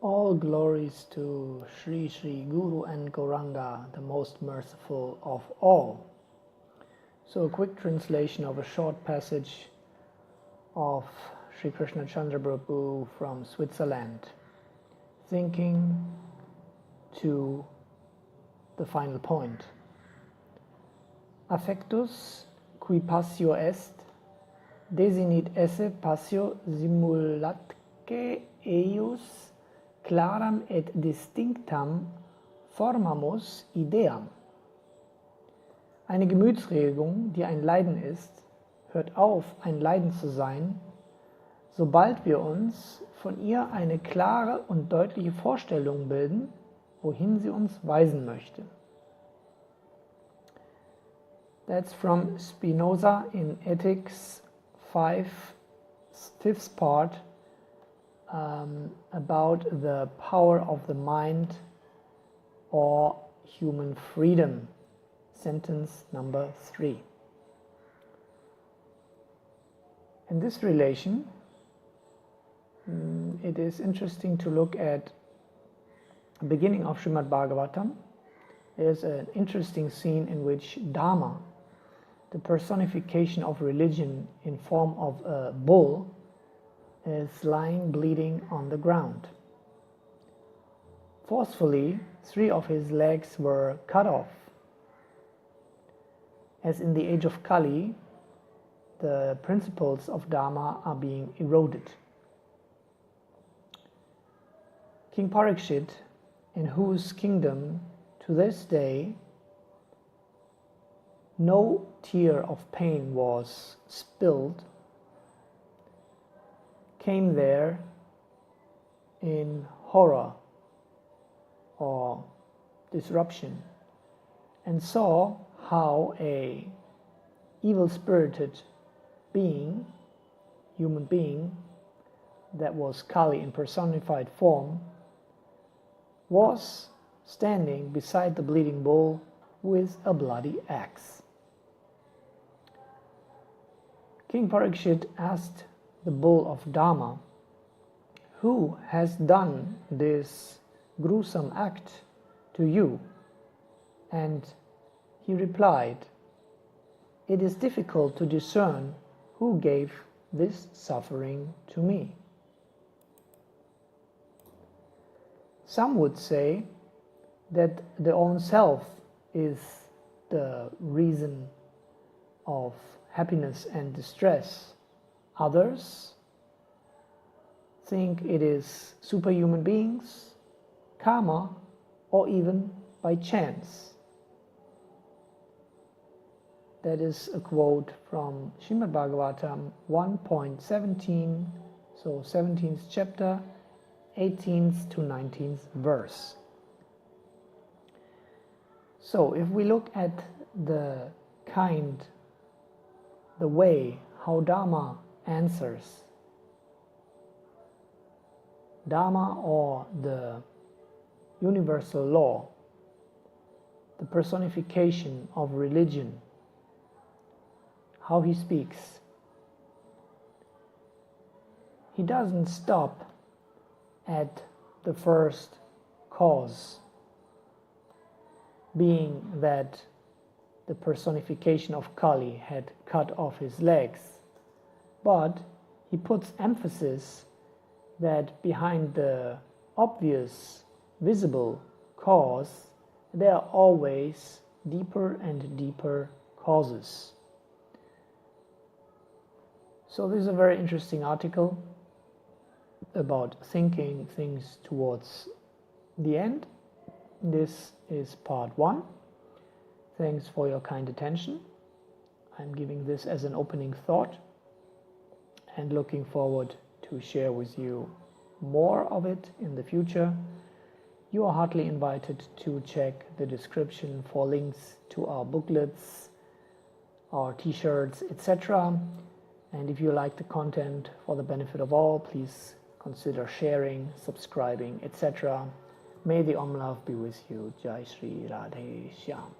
All glories to Shri, Shri, Guru and Gauranga, the most merciful of all. So a quick translation of a short passage of Sri Krishna Chandra Prabhu from Switzerland, thinking to the final point. Affectus qui passio est, desinit esse passio simulatque eius claram et distinctam formamus ideam. Eine Gemütsregung, die ein Leiden ist, hört auf, ein Leiden zu sein, sobald wir uns von ihr eine klare und deutliche Vorstellung bilden, wohin sie uns weisen möchte. That's from Spinoza in Ethics 5th part, about the power of the mind or human freedom, sentence number 3. In this relation, it is interesting to look at the beginning of Srimad Bhagavatam. There's an interesting scene in which Dharma, the personification of religion in form of a bull, is lying bleeding on the ground. Forcefully, 3 of his legs were cut off. As in the age of Kali, the principles of Dharma are being eroded. King Parikshit, in whose kingdom to this day no tear of pain was spilled, came there in horror or disruption and saw how a evil-spirited being, human being, that was Kali in personified form, was standing beside the bleeding bull with a bloody axe. King Parikshit asked the bull of Dharma, "Who has done this gruesome act to you?" And he replied, "It is difficult to discern who gave this suffering to me." Some would say that the own self is the reason of happiness and distress. Others think it is superhuman beings, karma, or even by chance. That is a quote from Srimad Bhagavatam 1.17, so 17th chapter, 18th to 19th verse. So if we look at the way how Dharma answers, Dharma or the universal law, the personification of religion, how he speaks, he doesn't stop at the first cause, being that the personification of Kali had cut off his legs, but he puts emphasis that behind the obvious, visible cause, there are always deeper and deeper causes. So this is a very interesting article about thinking things towards the end. This is part 1. Thanks for your kind attention. I'm giving this as an opening thought and looking forward to share with you more of it in the future. You are heartily invited to check the description for links to our booklets, our t-shirts, etc. And if you like the content for the benefit of all, please consider sharing, subscribing, etc. May the Om Love be with you. Jai Shri, Radhe Shyam.